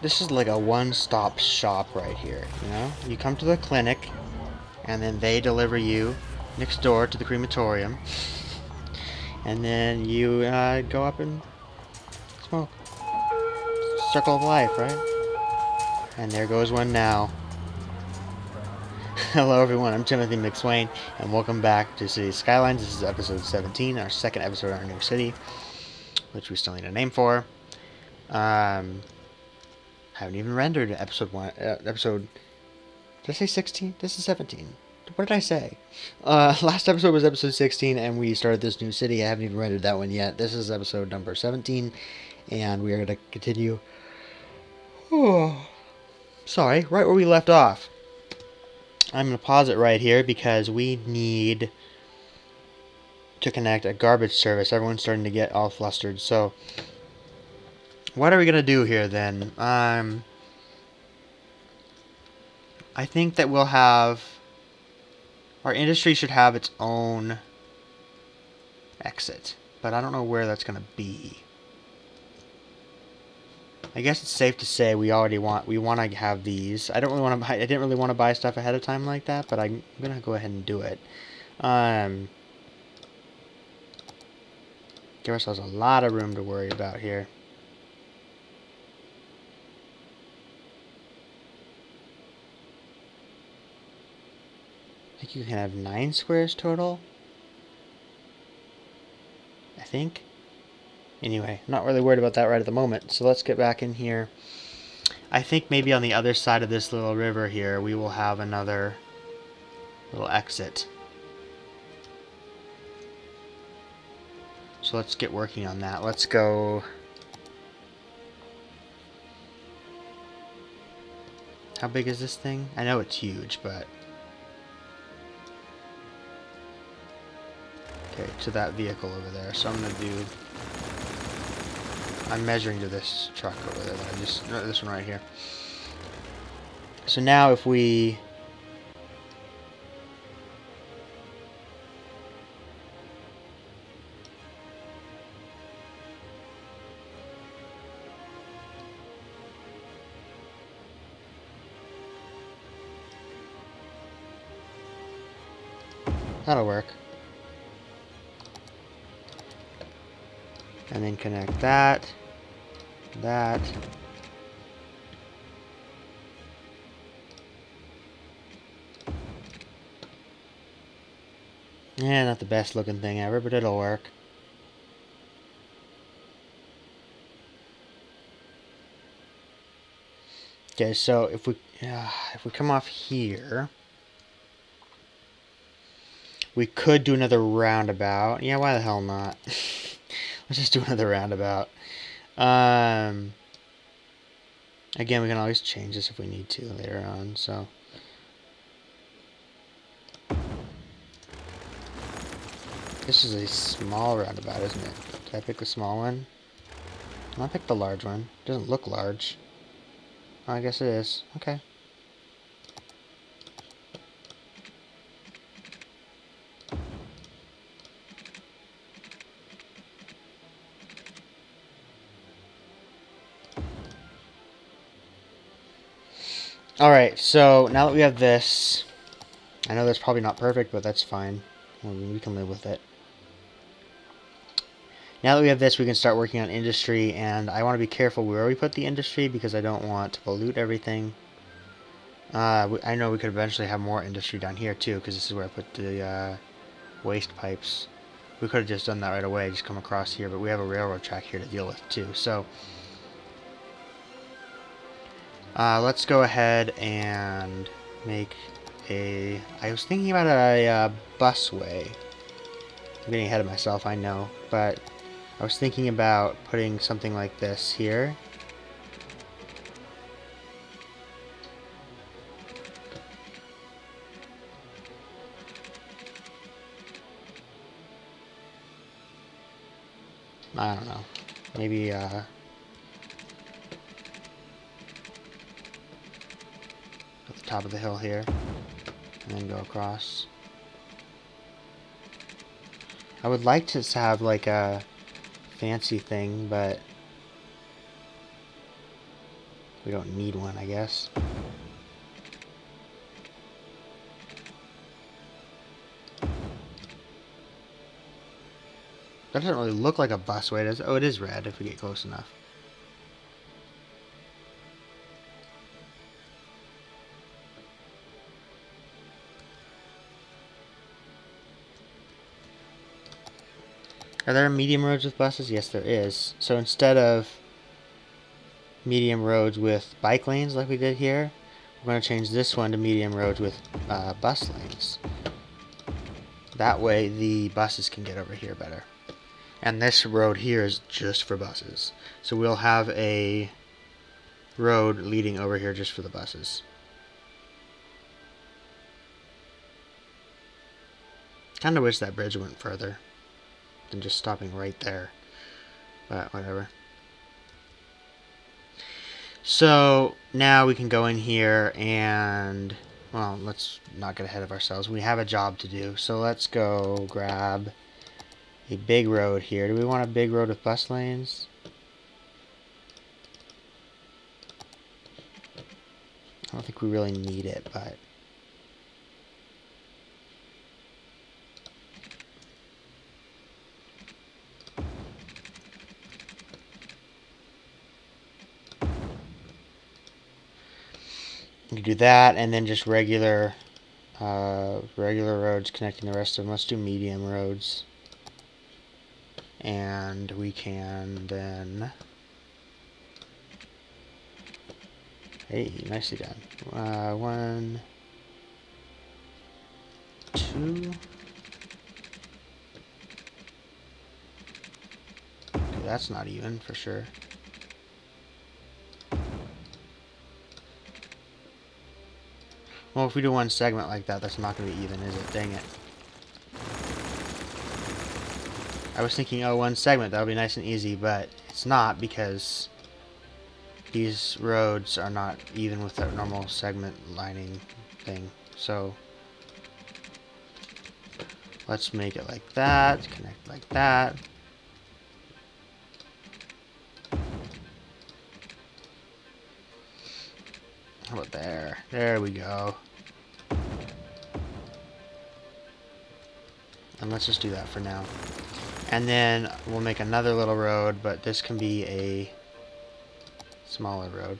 This is like a one-stop shop right here, you know? You come to the clinic, and then they deliver you next door to the crematorium. And then you go up and smoke. Circle of life, right? And there goes one now. Hello everyone, I'm Timothy McSwain, and welcome back to City Skylines. This is episode 17, our second episode on our new city, which we still need a name for. Haven't even rendered episode 1, episode... Did I say 16? This is 17. What did I say? Last episode was episode 16, and we started this new city. I haven't even rendered that one yet. This is episode number 17, and we are going to continue... Oh, sorry, right where we left off. I'm going to pause it right here because we need to connect a garbage service. Everyone's starting to get all flustered. So, what are we going to do here then? I think that we'll have... Our industry should have its own exit. But I don't know where that's going to be. I guess it's safe to say we want to have these. I didn't really want to buy stuff ahead of time like that, but I'm going to go ahead and do it. Give ourselves a lot of room to worry about here. I think you can have 9 squares total. I think. Anyway, not really worried about that right at the moment. So let's get back in here. I think maybe on the other side of this little river here, we will have another little exit. So let's get working on that. Let's go... How big is this thing? I know it's huge, but... Okay, to that vehicle over there. So I'm going to do... I'm measuring to this truck over there. No, this one right here. So now if we... That'll work. And then connect that. That. Yeah, not the best looking thing ever, but it'll work. Okay, so if we come off here, we could do another roundabout. Yeah, why the hell not? Let's just do another roundabout. Again, we can always change this if we need to later on, so. This is a small roundabout, isn't it? Did I pick the small one? No, I picked the large one. It doesn't look large. Oh, I guess it is. Okay. Alright, so now that we have this, I know that's probably not perfect, but that's fine. We can live with it. Now that we have this, we can start working on industry, and I want to be careful where we put the industry because I don't want to pollute everything. I know we could eventually have more industry down here too, because this is where I put the waste pipes. We could have just done that right away, just come across here, but we have a railroad track here to deal with too. So let's go ahead and make a... I was thinking about a busway. I'm getting ahead of myself, I know, but I was thinking about putting something like this here. I don't know. Maybe, at the top of the hill here. And then go across. I would like to have, like, a fancy thing, but We don't need one, I guess. That doesn't really look like a busway, does it? Oh, it is red if we get close enough. Are there medium roads with buses? Yes, there is. So instead of medium roads with bike lanes like we did here, we're going to change this one to medium roads with bus lanes. That way the buses can get over here better. And this road here is just for buses. So we'll have a road leading over here just for the buses. Kind of wish that bridge went further than just stopping right there. But whatever. So now we can go in here and, well, let's not get ahead of ourselves. We have a job to do. So let's go grab a big road here. Do we want a big road with bus lanes? I don't think we really need it, but we can do that, and then just regular roads connecting the rest of them. Let's do medium roads. And we can then... Hey, nicely done. 1, 2... Okay, that's not even, for sure. Well, if we do one segment like that, that's not going to be even, is it? Dang it. I was thinking, oh, one segment, that'll be nice and easy, but it's not, because these roads are not even with that normal segment lining thing. So let's make it like that, connect like that. How about there? There we go. And let's just do that for now. And then we'll make another little road, but this can be a smaller road.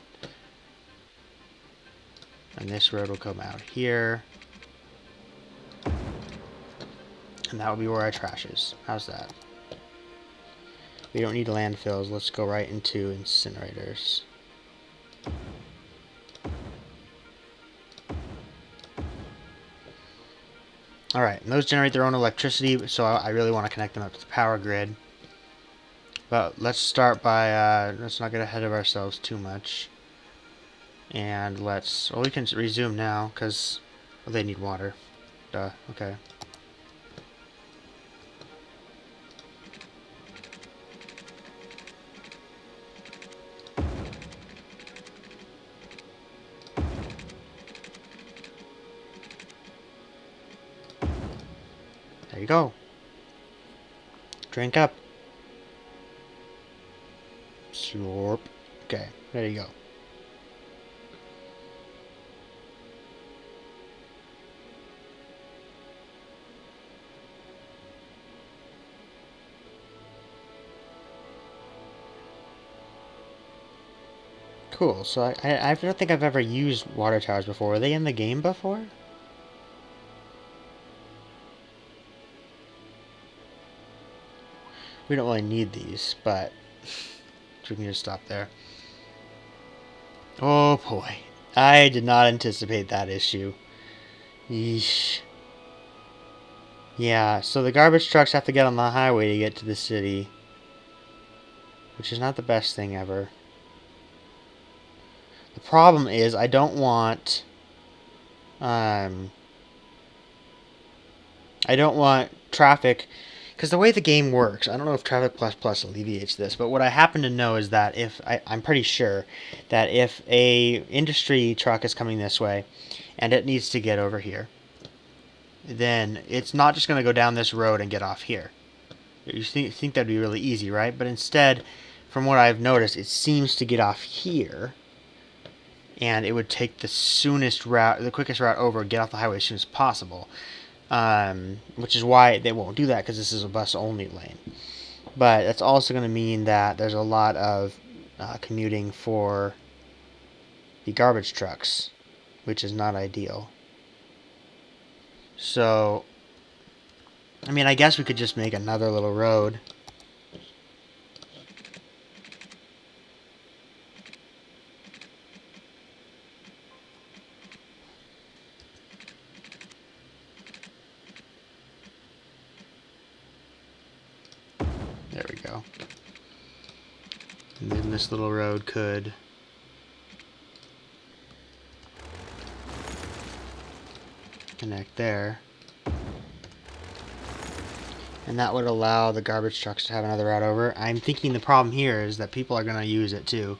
And this road will come out here. And that will be where our trash is. How's that? We don't need landfills. Let's go right into incinerators. Alright, and those generate their own electricity, so I really want to connect them up to the power grid. But let's start by, let's not get ahead of ourselves too much. And let's, well, we can resume now, because well, they need water. Duh, okay. There you go. Drink up. Slurp. Okay, there you go. Cool, so I don't think I've ever used water towers before. Were they in the game before? We don't really need these, but we can just stop there. Oh boy. I did not anticipate that issue. Yeesh. Yeah, so the garbage trucks have to get on the highway to get to the city. Which is not the best thing ever. The problem is I don't want traffic, because the way the game works, I don't know if Traffic Plus Plus alleviates this, but what I happen to know is that I'm pretty sure that if a industry truck is coming this way and it needs to get over here, then it's not just going to go down this road and get off here. You think that'd be really easy, right? But instead, from what I've noticed, it seems to get off here and it would take the quickest route over, get off the highway as soon as possible. Which is why they won't do that, because this is a bus-only lane. But that's also going to mean that there's a lot of commuting for the garbage trucks, which is not ideal. So, I mean, I guess we could just make another little road. There we go. And then this little road could connect there. And that would allow the garbage trucks to have another route over. I'm thinking the problem here is that people are going to use it too.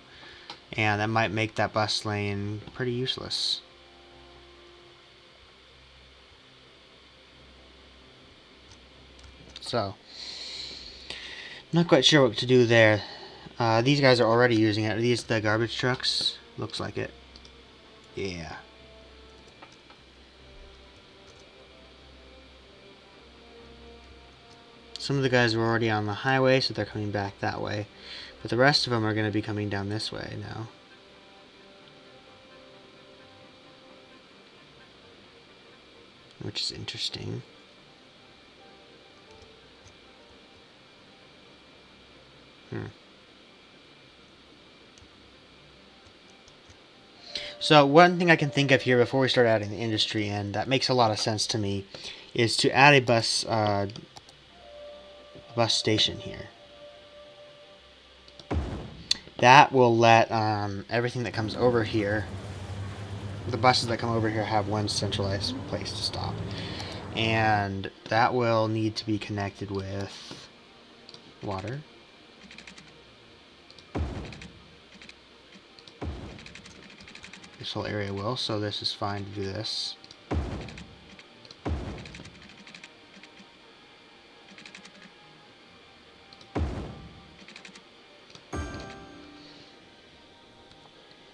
And that might make that bus lane pretty useless. So, not quite sure what to do there. These guys are already using it. Are these the garbage trucks? Looks like it. Yeah. Some of the guys are already on the highway, so they're coming back that way. But the rest of them are going to be coming down this way now. Which is interesting. So one thing I can think of here before we start adding the industry in, that makes a lot of sense to me, is to add a bus station here. That will let everything that comes over here, the buses that come over here, have one centralized place to stop. And that will need to be connected with water. This whole area will, so this is fine to do this.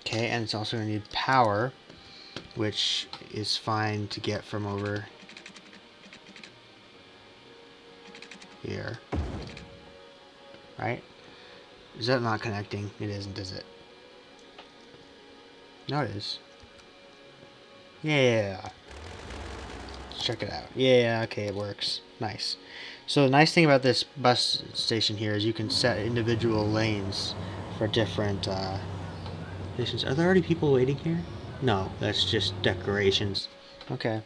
Okay, and it's also going to need power, which is fine to get from over here. Right? Is that not connecting? It isn't, is it? No, it is. Yeah. Let's check it out. Yeah, okay, it works. Nice. So the nice thing about this bus station here is you can set individual lanes for different stations. Are there already people waiting here? No, that's just decorations. Okay.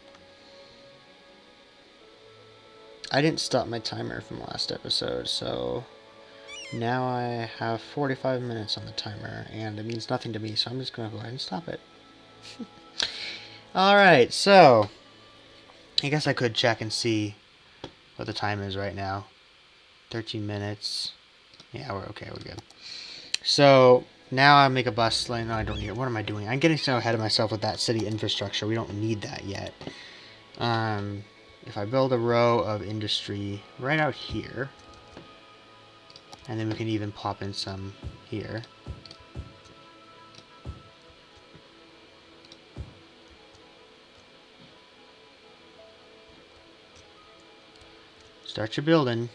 I didn't stop my timer from last episode, so now I have 45 minutes on the timer, and it means nothing to me, so I'm just going to go ahead and stop it. Alright, so I guess I could check and see what the time is right now. 13 minutes. Yeah, we're okay, we're good. So now I make a bus lane. No, I don't need it. What am I doing? I'm getting so ahead of myself with that city infrastructure. We don't need that yet. If I build a row of industry right out here, and then we can even plop in some here. Start your building.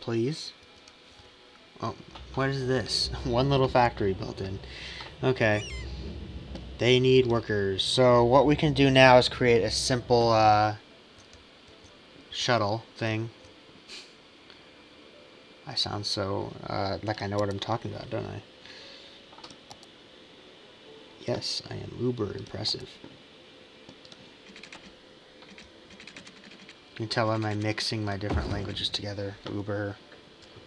Please. Oh, what is this? One little factory built in. Okay. They need workers. So what we can do now is create a simple shuttle thing. I sound so like I know what I'm talking about, don't I? Yes, I am uber impressive. You can tell by my mixing my different languages together. Uber,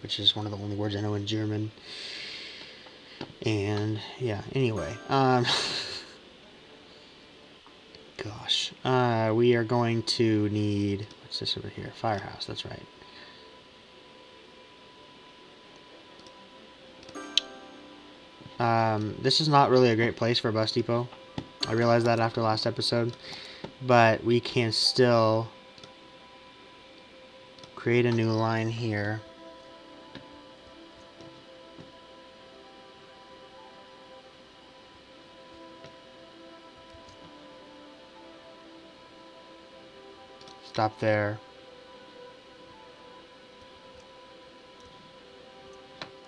which is one of the only words I know in German. And yeah, anyway. Gosh. We are going to need, what's this over here? Firehouse, that's right. This is not really a great place for a bus depot. I realized that after last episode. But we can still create a new line here. Stop there.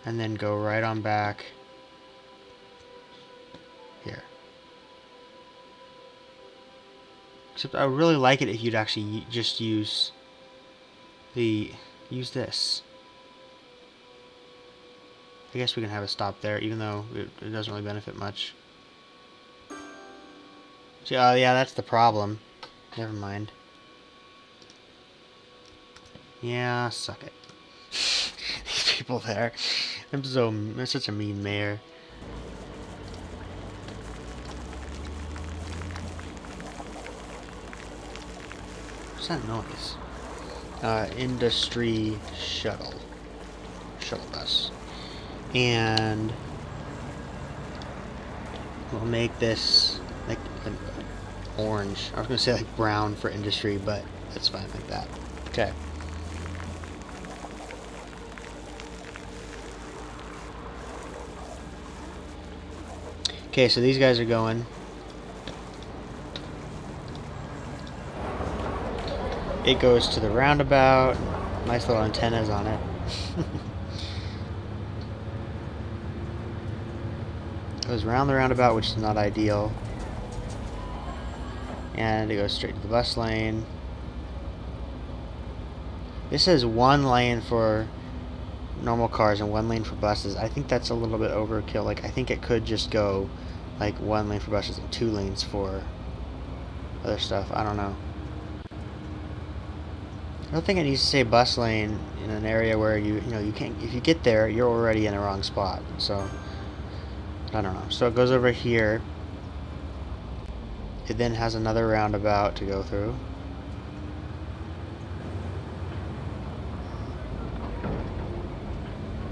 And then go right on back here. Except I would really like it if you'd actually just use this. I guess we can have a stop there, even though it doesn't really benefit much. See, oh yeah, that's the problem. Never mind. Yeah, suck it. These people there. I'm such a mean mayor. What's that noise? Industry shuttle bus. And we'll make this like an orange. I was gonna say like brown for industry, but that's fine like that. Okay. Okay, so these guys are going. It goes to the roundabout. Nice little antennas on it. Goes around the roundabout, which is not ideal. And it goes straight to the bus lane. This is one lane for normal cars and one lane for buses. I think that's a little bit overkill. Like, I think it could just go like one lane for buses and 2 lanes for other stuff. I don't know. I don't think it needs to say bus lane in an area where you can't. If you get there, you're already in the wrong spot. So I don't know. So it goes over here. It then has another roundabout to go through.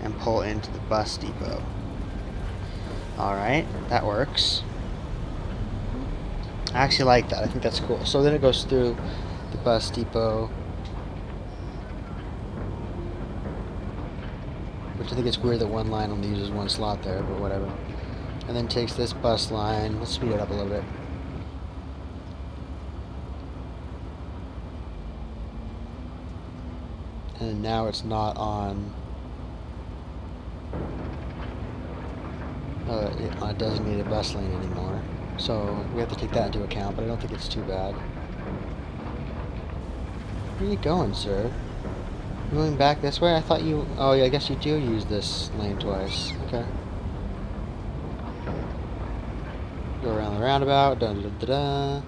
And pull into the bus depot. Alright, that works. I actually like that. I think that's cool. So then it goes through the bus depot. Which I think it's weird that one line only uses one slot there, but whatever. And then takes this bus line. Let's speed it up a little bit. And now it's not on a designated bus lane anymore. So we have to take that into account, but I don't think it's too bad. Where are you going, sir? Moving back this way? I thought you... Oh, yeah, I guess you do use this lane twice. Okay. Go around the roundabout. Da-da-da-da-da.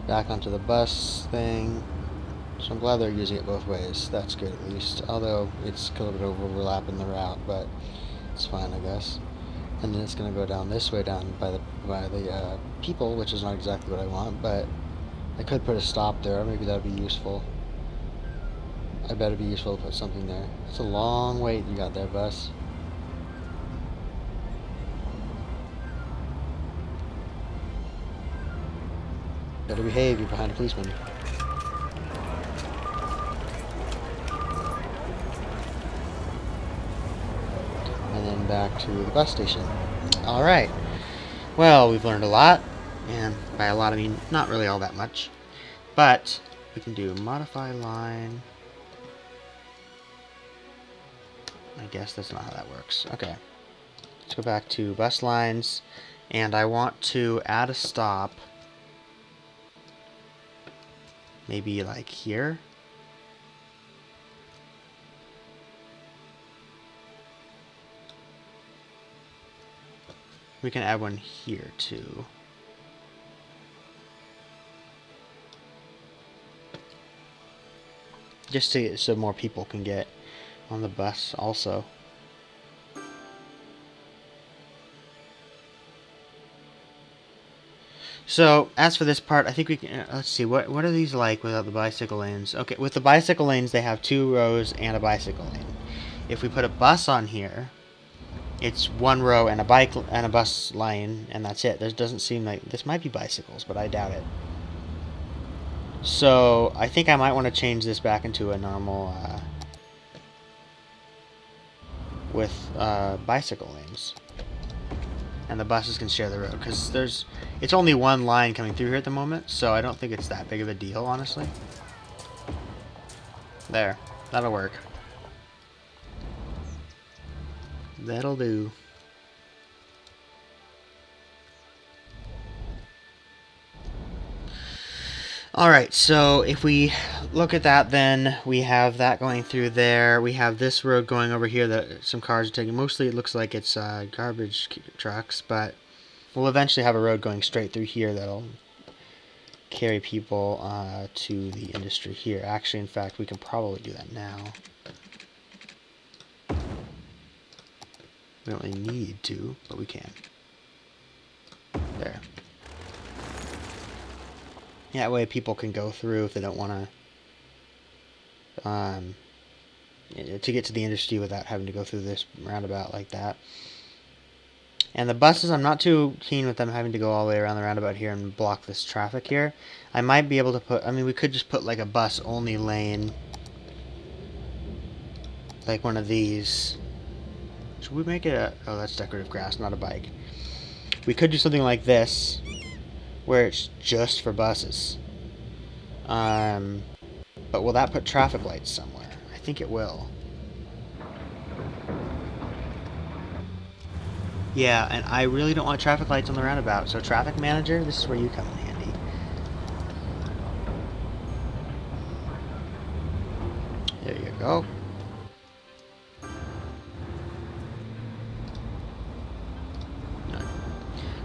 Back onto the bus thing. So I'm glad they're using it both ways. That's good, at least. Although, it's a little bit of overlap in the route, but it's fine, I guess. And then it's going to go down this way, down by the people, which is not exactly what I want, but I could put a stop there. Maybe that would be useful. I bet it'd be useful to put something there. It's a long wait you got there, bus. Better behave, you're behind a policeman. And then back to the bus station. Alright. Well, we've learned a lot. And by a lot, I mean not really all that much. But we can do modify line. I guess that's not how that works. Okay. Let's go back to bus lines. And I want to add a stop. Maybe like here. We can add one here too. Just so more people can get on the bus also. So, as for this part, I think we can, let's see, what are these like without the bicycle lanes? Okay, with the bicycle lanes, they have 2 rows and a bicycle lane. If we put a bus on here, it's 1 row and a bike and a bus lane, and that's it. There doesn't seem like, this might be bicycles, but I doubt it. So I think I might want to change this back into a normal with bicycle lanes, and the buses can share the road because it's only one line coming through here at the moment, so I don't think it's that big of a deal, honestly. There, that'll work. That'll do. Alright, so if we look at that, then we have that going through there. We have this road going over here that some cars are taking. Mostly it looks like it's garbage trucks, but we'll eventually have a road going straight through here that'll carry people to the industry here. Actually, in fact, we can probably do that now. We don't really need to, but we can. There. Yeah, that way people can go through if they don't want to get to the industry without having to go through this roundabout like that. And the buses, I'm not too keen with them having to go all the way around the roundabout here and block this traffic here. I might be able to put, I mean, we could just put like a bus-only lane, like one of these. Should we make it a, oh, that's decorative grass, not a bike. We could do something like this, where it's just for buses. But will that put traffic lights somewhere? I think it will. Yeah, and I really don't want traffic lights on the roundabout, so traffic manager, this is where you come in handy. There you go.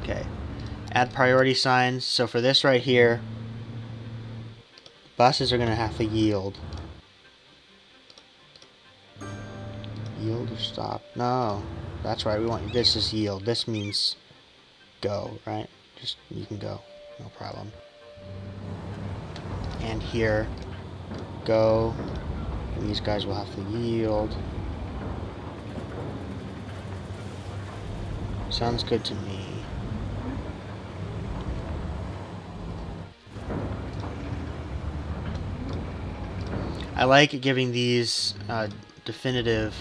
Okay. Add priority signs. So for this right here, buses are going to have to yield. Yield or stop? No. That's right. We want this is yield. This means go, right? Just, you can go. No problem. And here, go. And these guys will have to yield. Sounds good to me. I like giving these definitive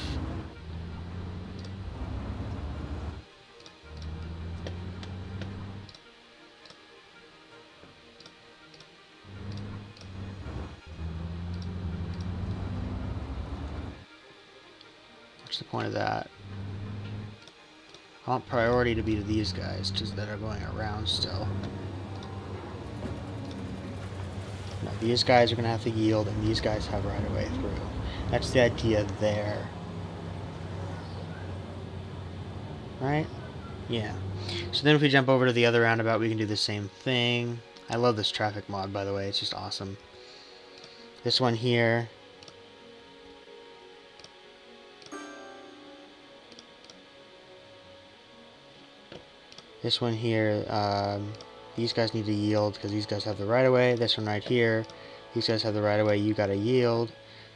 what's the point of that? I want priority to be to these guys just that are going around still. No, these guys are going to have to yield, and these guys have right of way through. That's the idea there. Right? Yeah. So then if we jump over to the other roundabout, we can do the same thing. I love this traffic mod, by the way. It's just awesome. This one here. This one here, these guys need to yield because these guys have the right of way. This one right here, these guys have the right of way. You gotta yield.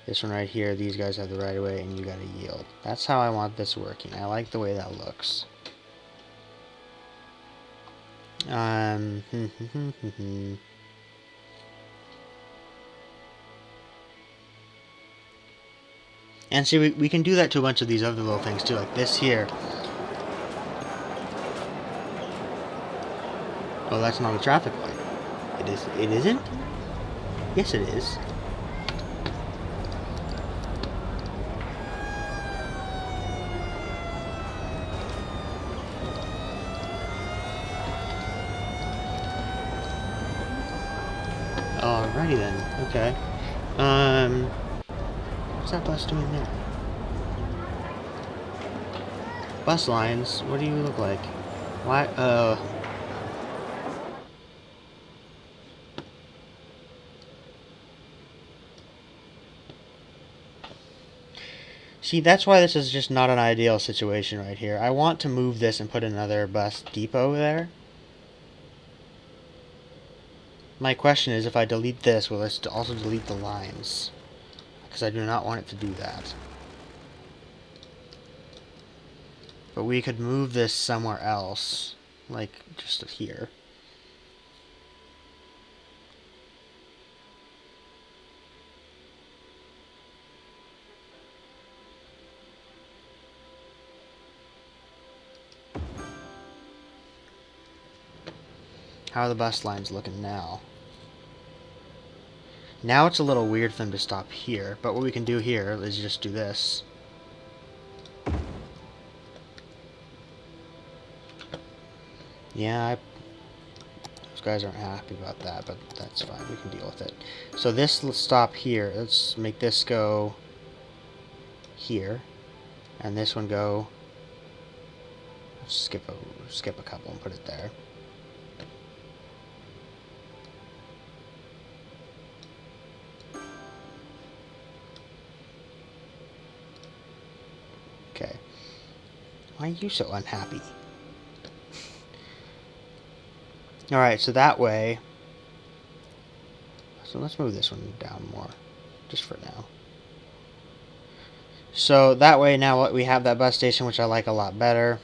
This one right here, these guys have the right of way, and you gotta yield. That's how I want this working. I like the way that looks. And see, we can do that to a bunch of these other little things too, like this here. Oh, that's not a traffic light. It is. It isn't? Yes, it is. Alrighty then. Okay. What's that bus doing there? Bus lines? What do you look like? Why? See, that's why this is just not an ideal situation right here. I want to move this and put another bus depot there. My question is, if I delete this, will this also delete the lines? Because I do not want it to do that. But we could move this somewhere else, like just here. How are the bus lines looking now? Now it's a little weird for them to stop here, but what we can do here is just do this. Yeah, those guys aren't happy about that, but that's fine. We can deal with it. So this will stop here. Let's make this go here, and this one go. Skip a couple and put it there. Okay. Why are you so unhappy? Alright, so that way... So let's move this one down more. Just for now. So that way now we have that bus station, which I like a lot better.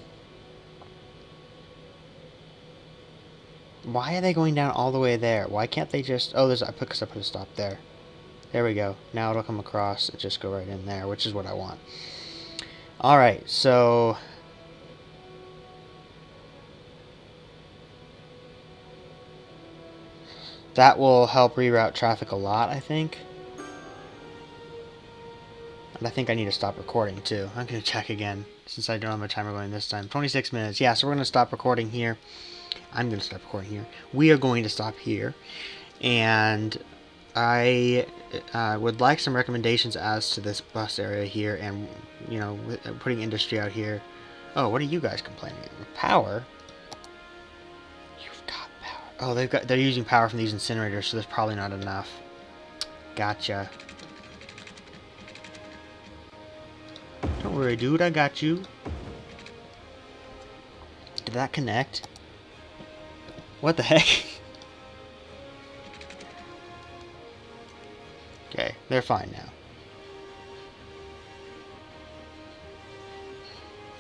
Why are they going down all the way there? Why can't they just... Oh, because I put a stop there. There we go. Now it'll come across and just go right in there, which is what I want. Alright, so... that will help reroute traffic a lot, I think. And I think I need to stop recording, too. I'm going to check again, since I don't have my timer going this time. 26 minutes. Yeah, so we're going to stop recording here. I'm going to stop recording here. We are going to stop here. And I would like some recommendations as to this bus area here and, you know, putting industry out here. Oh, what are you guys complaining about? Power? You've got power. Oh, they're using power from these incinerators, so there's probably not enough. Gotcha. Don't worry, dude, I got you. Did that connect? What the heck? Okay, they're fine now.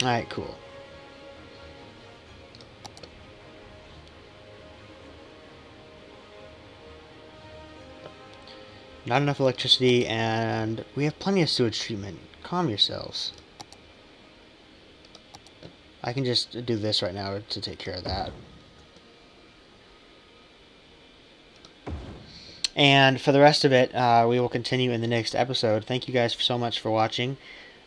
Alright, cool. Not enough electricity, and we have plenty of sewage treatment. Calm yourselves. I can just do this right now to take care of that. And for the rest of it, we will continue in the next episode. Thank you guys so much for watching.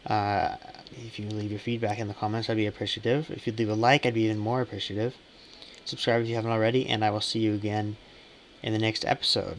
If you leave your feedback in the comments, I'd be appreciative. If you'd leave a like, I'd be even more appreciative. Subscribe if you haven't already, and I will see you again in the next episode.